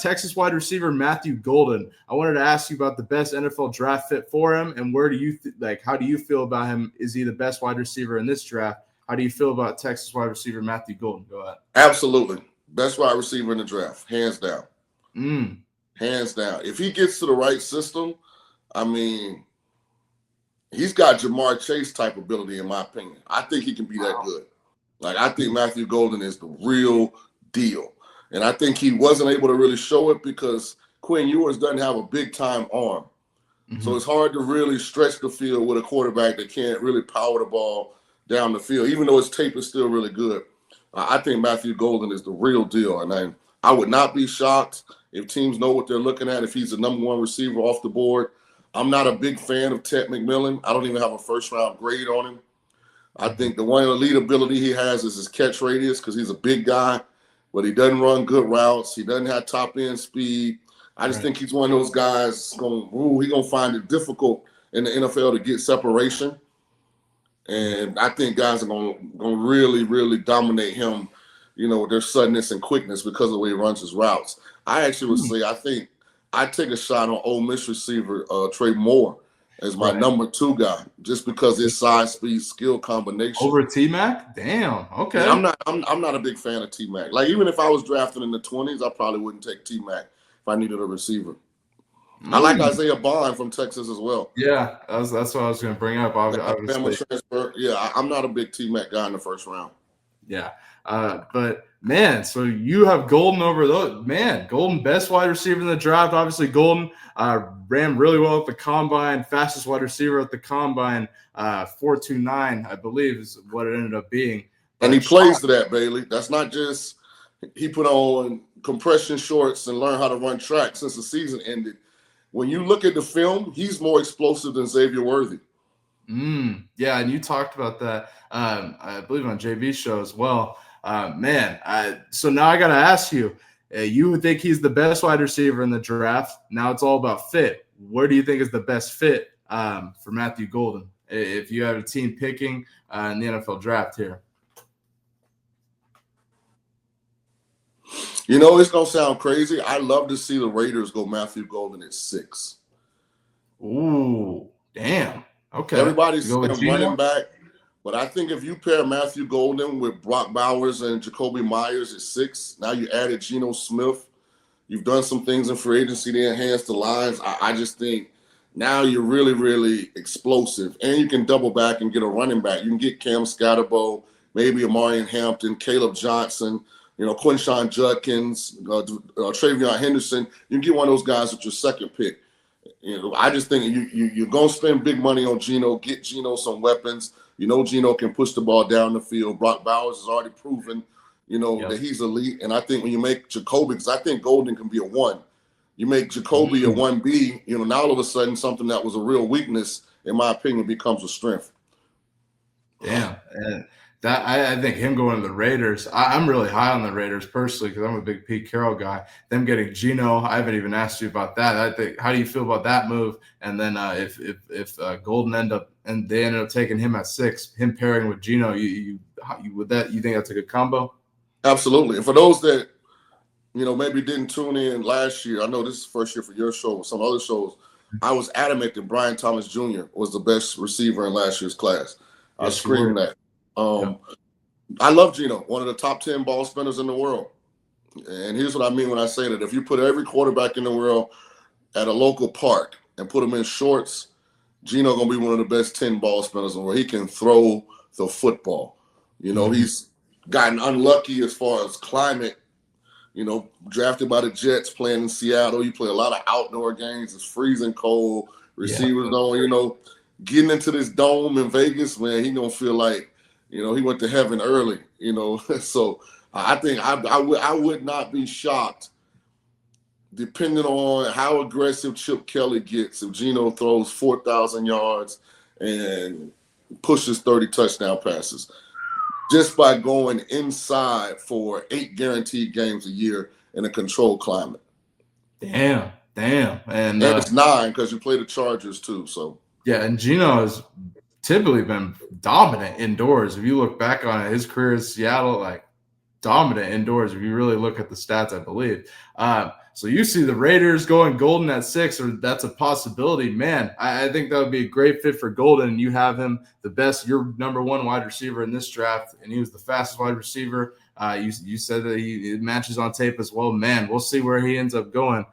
Texas wide receiver Matthew Golden. I wanted to ask you about the best NFL draft fit for him, and where do you how do you feel about him? Is he the best wide receiver in this draft? How do you feel about Texas wide receiver Matthew Golden? Go ahead. Absolutely. Best wide receiver in the draft, hands down. Mm. Hands down. If he gets to the right system, I mean, he's got Jamar Chase type ability, in my opinion. I think he can be that good. Like, I think Matthew Golden is the real deal. And I think he wasn't able to really show it because Quinn Ewers doesn't have a big-time arm. Mm-hmm. So it's hard to really stretch the field with a quarterback that can't really power the ball down the field, even though his tape is still really good. I think Matthew Golden is the real deal. And I would not be shocked if teams know what they're looking at, if he's the number one receiver off the board. I'm not a big fan of Ted McMillan. I don't even have a first-round grade on him. I think the one elite ability he has is his catch radius because he's a big guy, but he doesn't run good routes. He doesn't have top-end speed. I just think he's one of those guys he's going to find it difficult in the NFL to get separation. And I think guys are going to really, really dominate him, with their suddenness and quickness because of the way he runs his routes. I actually would say I think I'd take a shot on Ole Miss receiver Trey Moore as my number 2 guy, just because his size, speed, skill combination. Over T-Mac? Damn. Okay. Yeah, I'm not a big fan of T-Mac. Like, even if I was drafted in the 20s, I probably wouldn't take T-Mac if I needed a receiver. I like Isaiah Bond from Texas as well. Yeah, that's what I was going to bring up. Family transfer. Yeah, I'm not a big T-Mac guy in the first round. Yeah. But man, so you have Golden over those. Man, Golden, best wide receiver in the draft. Obviously, Golden ran really well at the combine, fastest wide receiver at the combine, 4.29, I believe, is what it ended up being. And he plays to that, Bailey. That's not just he put on compression shorts and learned how to run track since the season ended. When you look at the film, he's more explosive than Xavier Worthy. Yeah, and you talked about that, I believe, on JV's show as well. So now I got to ask you, you would think he's the best wide receiver in the draft. Now it's all about fit. Where do you think is the best fit for Matthew Golden if you have a team picking in the NFL draft here? It's going to sound crazy. I love to see the Raiders go Matthew Golden at 6. Ooh, damn. Okay. Everybody's saying running back. But I think if you pair Matthew Golden with Brock Bowers and Jacoby Myers at 6, now you added Geno Smith. You've done some things in free agency to enhance the lines. I just think now you're really, really explosive. And you can double back and get a running back. You can get Cam Scatterbo, maybe Amarian Hampton, Caleb Johnson, Quinshawn Judkins, Travion Henderson. You can get one of those guys with your second pick. I just think you're going to spend big money on Geno, get Geno some weapons. Geno can push the ball down the field. Brock Bowers has already proven, that he's elite. And I think when you make Jacoby, because I think Golden can be a 1. You make Jacoby a 1B, now all of a sudden something that was a real weakness, in my opinion, becomes a strength. Yeah. And that I think him going to the Raiders, I'm really high on the Raiders personally because I'm a big Pete Carroll guy. Them getting Geno, I haven't even asked you about that. I think, how do you feel about that move? And then if Golden they ended up taking him at 6, him pairing with Geno, you think that's a good combo? Absolutely. And for those that maybe didn't tune in last year, I know this is the first year for your show, some other shows. I was adamant that Brian Thomas Jr. was the best receiver in last year's class. I was screaming that. I love Geno, one of the top 10 ball spinners in the world. And here's what I mean when I say that. If you put every quarterback in the world at a local park and put them in shorts, Geno going to be one of the best 10 ball spinners in the world. He can throw the football. He's gotten unlucky as far as climate. Drafted by the Jets, playing in Seattle. You play a lot of outdoor games. It's freezing cold. Receivers don't, getting into this dome in Vegas, man, he going to feel like, he went to heaven early, So I think I would not be shocked, depending on how aggressive Chip Kelly gets, if Geno throws 4,000 yards and pushes 30 touchdown passes, just by going inside for 8 guaranteed games a year in a controlled climate. Damn. And it's 9 because you play the Chargers too, so. Yeah, and Geno has typically been dominant indoors. If you look back on it, his career in Seattle, dominant indoors. If you really look at the stats, I believe. So you see the Raiders going Golden at 6, or that's a possibility. Man, I think that would be a great fit for Golden. And you have him your number one wide receiver in this draft, and he was the fastest wide receiver. You said that he matches on tape as well. Man, we'll see where he ends up going.